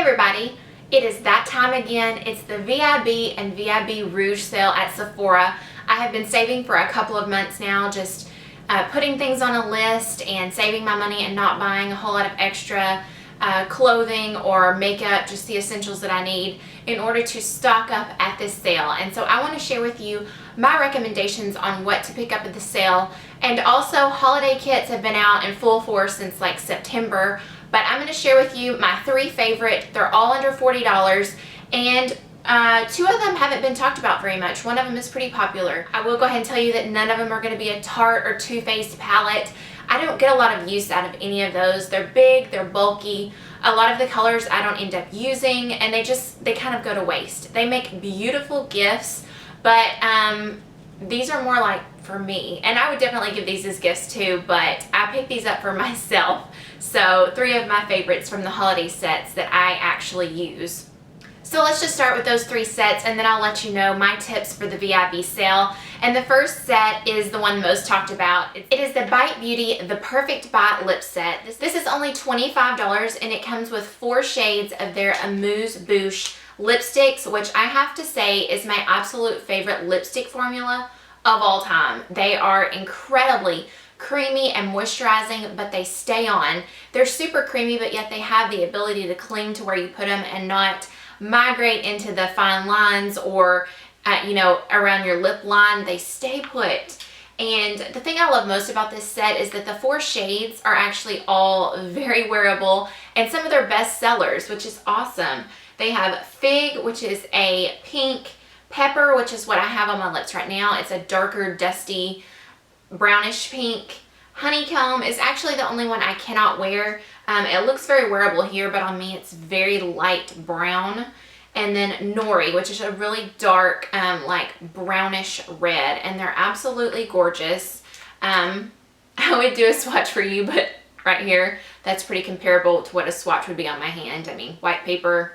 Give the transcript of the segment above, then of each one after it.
everybody, it is that time again. It's the VIB and VIB Rouge sale at Sephora. I have been saving for a couple of months now, just putting things on a list and saving my money and not buying a whole lot of extra clothing or makeup, just the essentials that I need in order to stock up at this sale. And so I want to share with you my recommendations on what to pick up at the sale. And also, holiday kits have been out in full force since like September, but I'm going to share with you my 3 favorite. They're all under $40, and 2 of them haven't been talked about very much. One of them is pretty popular. I will go ahead and tell you that none of them are going to be a Tarte or Too Faced palette. I don't get a lot of use out of any of those. They're big, they're bulky. A lot of the colors I don't end up using, and they kind of go to waste. They make beautiful gifts, but these are more like for me, and I would definitely give these as gifts too, but I picked these up for myself. So 3 of my favorites from the holiday sets that I actually use. So let's just start with those 3 sets, and then I'll let you know my tips for the VIB sale. And the first set is the one most talked about. It is the Bite Beauty The Perfect Bite Lip Set. This is only $25, and it comes with 4 shades of their Amuse Bouche lipsticks, which I have to say is my absolute favorite lipstick formula of all time. They are incredibly creamy and moisturizing, but they stay on. They're super creamy, but yet they have the ability to cling to where you put them and not migrate into the fine lines or around your lip line. They stay put. And the thing I love most about this set is that the 4 shades are actually all very wearable and some of their best sellers, which is awesome. They have Fig, which is a pink, Pepper, which is what I have on my lips right now. It's a darker, dusty, brownish pink. Honeycomb is actually the only one I cannot wear. It looks very wearable here, but on me it's very light brown. And then Nori, which is a really dark, like brownish red, and they're absolutely gorgeous. I would do a swatch for you, but right here, that's pretty comparable to what a swatch would be on my hand. I mean, white paper,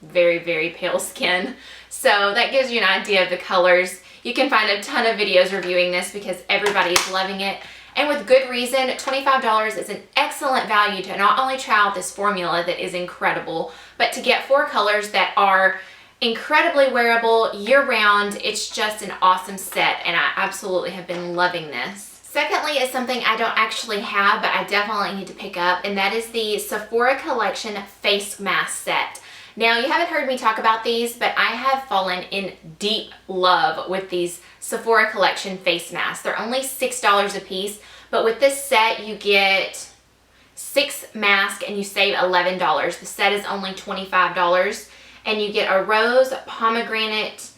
very, very pale skin. So that gives you an idea of the colors. You can find a ton of videos reviewing this because everybody is loving it. And with good reason. $25 is an excellent value to not only try out this formula that is incredible, but to get 4 colors that are incredibly wearable year-round. It's just an awesome set, and I absolutely have been loving this. Secondly is something I don't actually have, but I definitely need to pick up, and that is the Sephora Collection Face Mask Set. Now, you haven't heard me talk about these, but I have fallen in deep love with these Sephora Collection face masks. They're only $6 a piece, but with this set, you get 6 masks and you save $11. The set is only $25, and you get a rose, pomegranate,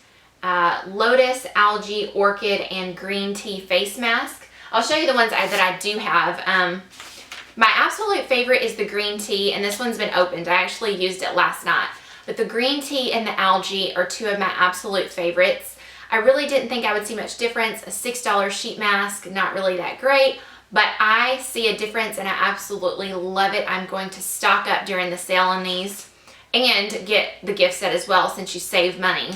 lotus, algae, orchid, and green tea face mask. I'll show you the ones that I do have. My absolute favorite is the green tea, and this one's been opened. I actually used it last night. But the green tea and the algae are 2 of my absolute favorites. I really didn't think I would see much difference. A $6 sheet mask, not really that great, but I see a difference and I absolutely love it. I'm going to stock up during the sale on these and get the gift set as well, since you save money.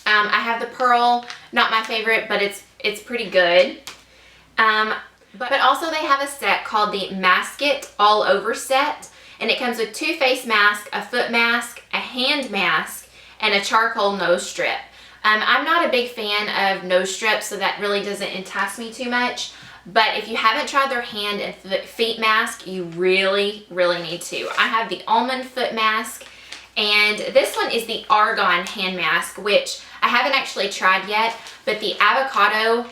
I have the pearl, not my favorite, but it's pretty good. But also they have a set called the Mask It All Over set, and it comes with 2 face masks, a foot mask, a hand mask, and a charcoal nose strip. I'm not a big fan of nose strips, so that really doesn't entice me too much. But if you haven't tried their hand and feet mask, you really, really need to. I have the almond foot mask, and this one is the argan hand mask, which I haven't actually tried yet, but the avocado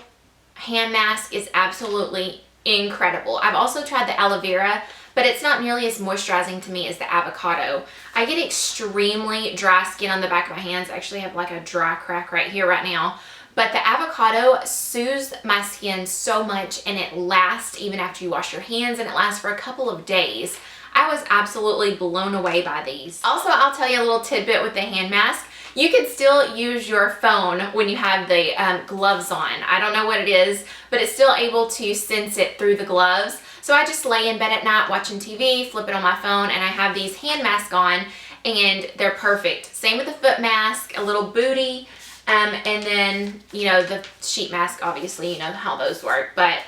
hand mask is absolutely incredible. I've also tried the aloe vera, but it's not nearly as moisturizing to me as the avocado. I get extremely dry skin on the back of my hands. I actually have like a dry crack right here right now. But the avocado soothes my skin so much, and it lasts even after you wash your hands, and it lasts for a couple of days. I was absolutely blown away by these. Also, I'll tell you a little tidbit with the hand mask. You can still use your phone when you have the gloves on. I don't know what it is, but it's still able to sense it through the gloves. So I just lay in bed at night watching TV, flip it on my phone, and I have these hand masks on, and they're perfect. Same with the foot mask, a little booty, and then, the sheet mask, obviously, you know how those work. But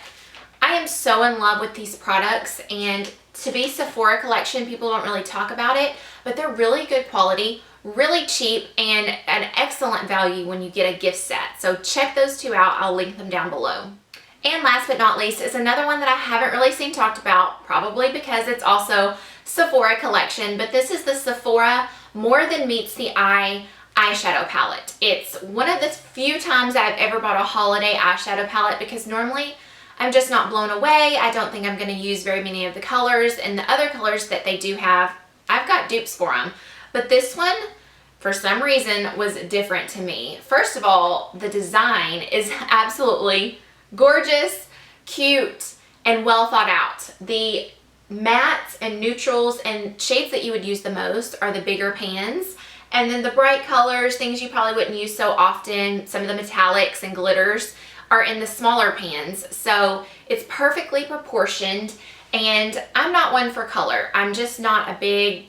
I am so in love with these products, and To be Sephora collection, people don't really talk about it, but they're really good quality, really cheap, and an excellent value when you get a gift set. So check those two out. I'll link them down below. And last but not least is another one that I haven't really seen talked about, probably because it's also Sephora collection, but this is the Sephora More Than Meets the Eye eyeshadow palette. It's one of the few times I've ever bought a holiday eyeshadow palette because normally I'm just not blown away. I don't think I'm going to use very many of the colors, and the other colors that they do have, I've got dupes for them. But this one, for some reason, was different to me. First of all, the design is absolutely gorgeous, cute, and well thought out. The mattes and neutrals and shades that you would use the most are the bigger pans. And then the bright colors, things you probably wouldn't use so often, some of the metallics and glitters, are in the smaller pans. So it's perfectly proportioned, and I'm not one for color. I'm just not a big,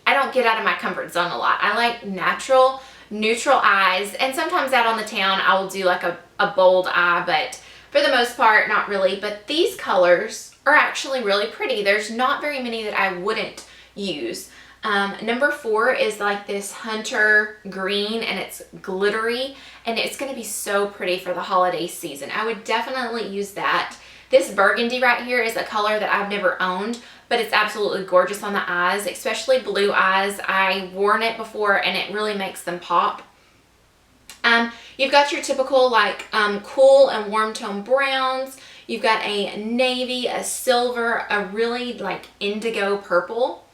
I don't get out of my comfort zone a lot. I like natural, neutral eyes, and sometimes out on the town I will do like a bold eye, but for the most part, not really. But these colors are actually really pretty. There's not very many that I wouldn't use. Number 4 is like this hunter green, and it's glittery, and it's going to be so pretty for the holiday season. I would definitely use that. This burgundy right here is a color that I've never owned, but it's absolutely gorgeous on the eyes, especially blue eyes. I've worn it before and it really makes them pop. You've got your typical like cool and warm tone browns. You've got a navy, a silver, a really like indigo purple.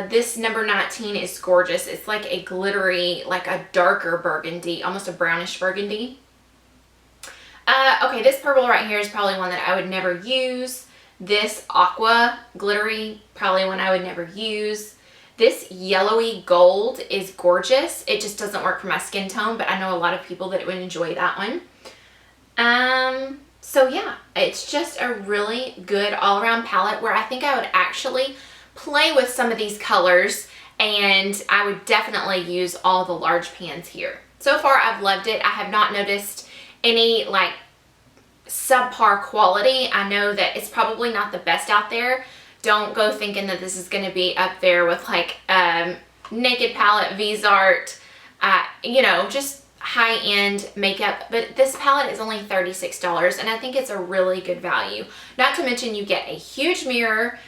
This number 19 is gorgeous. It's like a glittery, like a darker burgundy, almost a brownish burgundy. Okay, this purple right here is probably one that I would never use. This aqua glittery, probably one I would never use. This yellowy gold is gorgeous. It just doesn't work for my skin tone, but I know a lot of people that would enjoy that one. So yeah, it's just a really good all-around palette where I think I would actually play with some of these colors, and I would definitely use all the large pans here. So far I've loved it. I have not noticed any like subpar quality. I know that it's probably not the best out there. Don't go thinking that this is going to be up there with like Naked Palette, V's Art, you know, just high-end makeup. But this palette is only $36, and I think it's a really good value. Not to mention you get a huge mirror.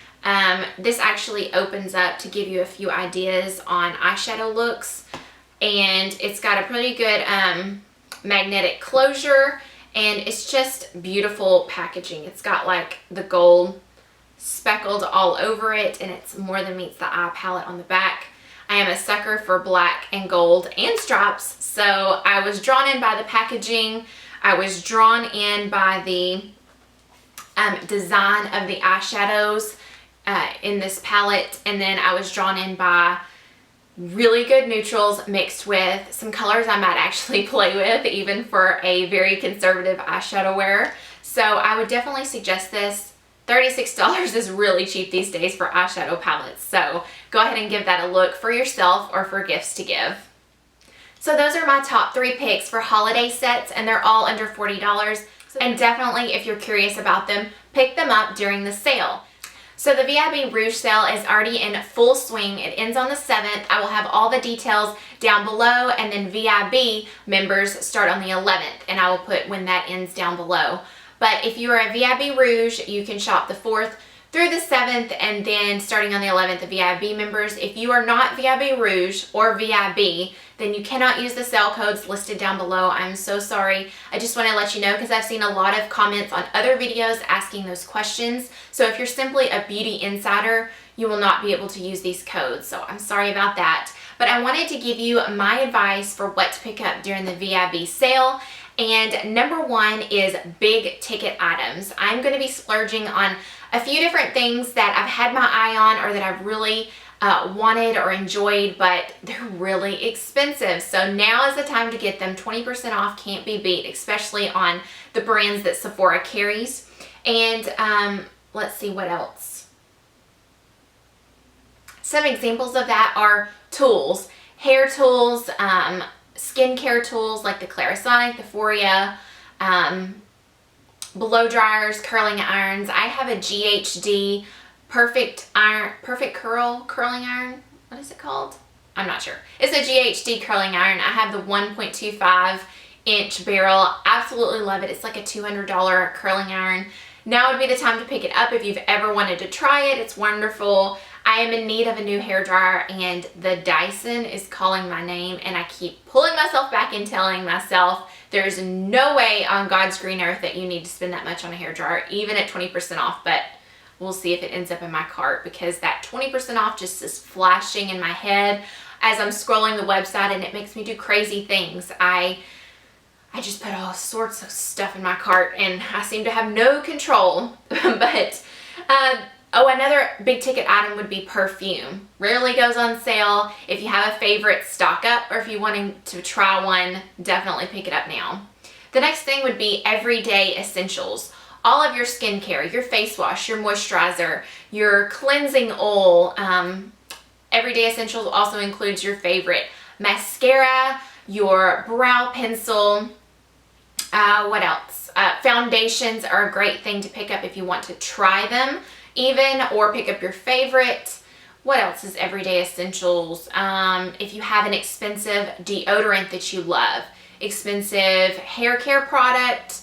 This actually opens up to give you a few ideas on eyeshadow looks, and it's got a pretty good magnetic closure, and it's just beautiful packaging. It's got like the gold speckled all over it, and it's More Than Meets the Eye palette on the back. I am a sucker for black and gold and stripes, so I was drawn in by the packaging. I was drawn in by the design of the eyeshadows in this palette, and then I was drawn in by really good neutrals mixed with some colors I might actually play with, even for a very conservative eyeshadow wearer. So I would definitely suggest this. $36 is really cheap these days for eyeshadow palettes, so go ahead and give that a look for yourself or for gifts to give. So those are my top 3 picks for holiday sets, and they're all under $40. And definitely, if you're curious about them, pick them up during the sale. So the VIB Rouge sale is already in full swing. It ends on the 7th. I will have all the details down below, and then VIB members start on the 11th, and I will put when that ends down below. But if you are a VIB Rouge, you can shop the 4th through the 7th, and then starting on the 11th, the VIB members. If you are not VIB Rouge or VIB, then you cannot use the sale codes listed down below. I'm so sorry. I just want to let you know because I've seen a lot of comments on other videos asking those questions. So if you're simply a beauty insider, you will not be able to use these codes. So I'm sorry about that. But I wanted to give you my advice for what to pick up during the VIB sale. And number 1 is big ticket items. I'm going to be splurging on a few different things that I've had my eye on or that I've really wanted or enjoyed, but they're really expensive. So now is the time to get them. 20% off can't be beat, especially on the brands that Sephora carries. And let's see what else. Some examples of that are tools, hair tools, skincare tools like the Clarisonic, the Euphoria, blow dryers, curling irons. I have a GHD perfect curling iron. What is it called? I'm not sure. It's a GHD curling iron. I have the 1.25-inch barrel. Absolutely love it. It's like a $200 curling iron. Now would be the time to pick it up if you've ever wanted to try it. It's wonderful. I am in need of a new hairdryer, and the Dyson is calling my name, and I keep pulling myself back and telling myself there's no way on God's green earth that you need to spend that much on a hairdryer, even at 20% off, but we'll see if it ends up in my cart, because that 20% off just is flashing in my head as I'm scrolling the website, and it makes me do crazy things. I just put all sorts of stuff in my cart, and I seem to have no control. But another big ticket item would be perfume. Rarely goes on sale. If you have a favorite, stock up, or if you're wanting to try one, definitely pick it up now. The next thing would be everyday essentials. All of your skincare, your face wash, your moisturizer, your cleansing oil. Everyday essentials also includes your favorite mascara, your brow pencil. What else? Foundations are a great thing to pick up if you want to try them even, or pick up your favorite. What else is everyday essentials? If you have an expensive deodorant that you love, expensive hair care product,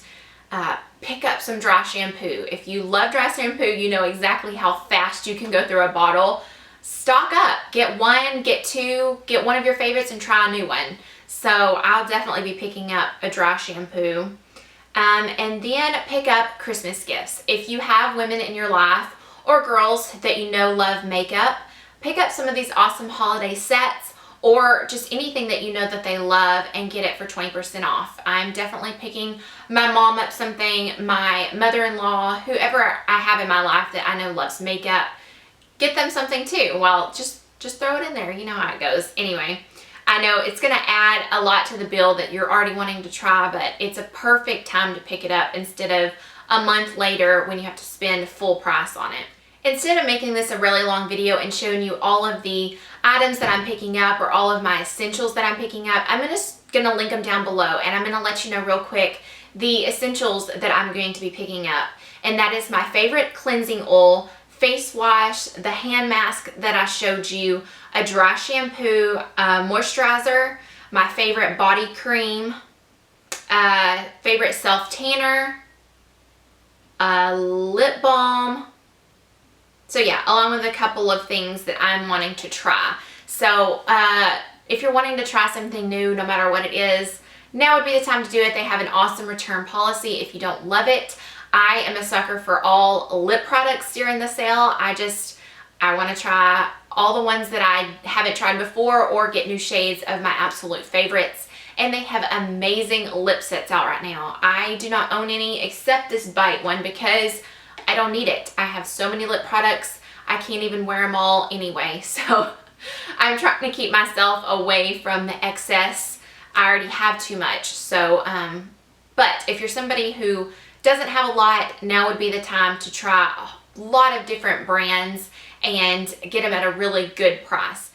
pick up some dry shampoo. If you love dry shampoo, you know exactly how fast you can go through a bottle. Stock up. Get one, get two, get one of your favorites and try a new one. So I'll definitely be picking up a dry shampoo. And then pick up Christmas gifts. If you have women in your life or girls that you know love makeup, pick up some of these awesome holiday sets, or just anything that you know that they love, and get it for 20% off. I'm definitely picking my mom up something, my mother-in-law, whoever I have in my life that I know loves makeup, get them something too. Well, just throw it in there. You know how it goes. Anyway, I know it's going to add a lot to the bill that you're already wanting to try, but it's a perfect time to pick it up instead of a month later when you have to spend full price on it. Instead of making this a really long video and showing you all of the items that I'm picking up, or all of my essentials that I'm picking up, I'm gonna link them down below, and I'm gonna let you know real quick the essentials that I'm going to be picking up. And that is my favorite cleansing oil, face wash, the hand mask that I showed you, a dry shampoo, moisturizer, my favorite body cream, favorite self tanner, lip balm. So yeah, along with a couple of things that I'm wanting to try. So if you're wanting to try something new, no matter what it is, now would be the time to do it. They have an awesome return policy if you don't love it. I am a sucker for all lip products during the sale. I want to try all the ones that I haven't tried before, or get new shades of my absolute favorites. And they have amazing lip sets out right now. I do not own any except this Bite one, because I don't need it. I have so many lip products, I can't even wear them all anyway. So I'm trying to keep myself away from the excess. I already have too much. So, but if you're somebody who doesn't have a lot, now would be the time to try a lot of different brands and get them at a really good price.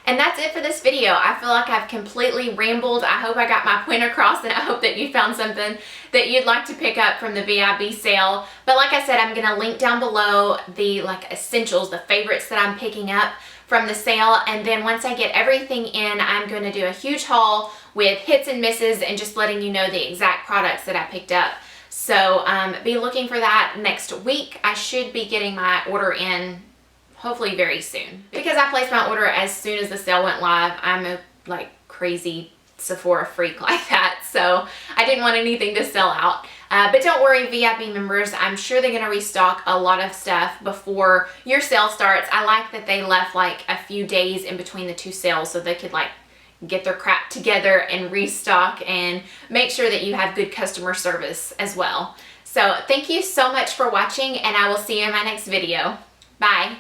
And that's it for this video. I feel like I've completely rambled. I hope I got my point across, and I hope that you found something that you'd like to pick up from the VIB sale. But like I said, I'm going to link down below the essentials, the favorites that I'm picking up from the sale. And then once I get everything in, I'm going to do a huge haul with hits and misses, and just letting you know the exact products that I picked up. So be looking for that next week. I should be getting my order in hopefully very soon, because I placed my order as soon as the sale went live. I'm a crazy Sephora freak like that, so I didn't want anything to sell out. But don't worry, VIP members, I'm sure they're going to restock a lot of stuff before your sale starts. I like that they left a few days in between the two sales, so they could get their crap together and restock, and make sure that you have good customer service as well. So thank you so much for watching, and I will see you in my next video. Bye.